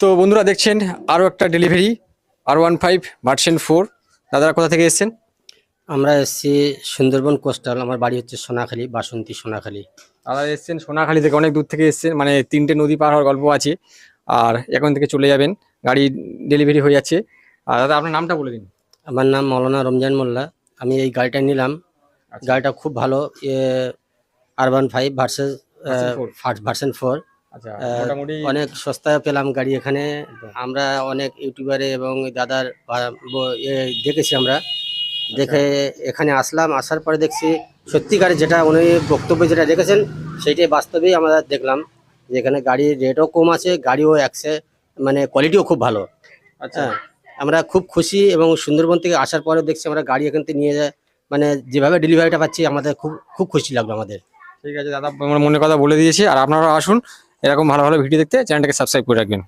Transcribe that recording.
তো বন্ধুরা দেখছেন আরও একটা ডেলিভারি R15 ভার্সন 4। দাদারা কোথা থেকে এসেছেন? আমরা এসেছি সুন্দরবন কোস্টাল। আমার বাড়ি হচ্ছে সোনাখালী, বাসন্তী সোনাখালী। দাদা এসেছেন সোনাখালী থেকে, অনেক দূর থেকে এসেছেন, মানে 3টে নদী পার হওয়ার গল্প আছে। আর এখন থেকে চলে যাবেন, গাড়ি ডেলিভারি হয়ে যাচ্ছে। আর দাদা আপনার নামটা বলে দিন। আমার নাম মৌলানা রমজান মোল্লা। আমি এই গাড়িটা নিলাম। আচ্ছা। গাড়িটা খুব ভালো। R15 version 4। আচ্ছা, মোটামুটি অনেক সস্তায় পেলাম গাড়ি এখানে। আমরা অনেক ইউটিউবারে এবং দাদার দেখেছি আমরা। দেখে এখানে আসলাম, আসার পরে দেখছি সত্যিকারে যেটা উনি বক্তব্য যেটা রেখেছেন সেইটাই বাস্তবেই আমরা দেখলাম যে এখানে গাড়ির রেটও কম আছে, গাড়িও মানে কোয়ালিটিও খুব ভালো। আচ্ছা, হ্যাঁ, আমরা খুব খুশি এবং সুন্দরবন থেকে আসার পরে দেখছি আমরা গাড়ি এখান থেকে নিয়ে যায়, মানে যেভাবে ডেলিভারিটা পাচ্ছি আমাদের খুব খুব খুশি লাগলো আমাদের। ঠিক আছে দাদা, আমার মনের কথা বলে দিয়েছি। আর আপনারা আসুন এরকম ভালো ভালো ভিডিও দেখতে, চ্যানেলটাকে সাবস্ক্রাইব করে রাখবেন।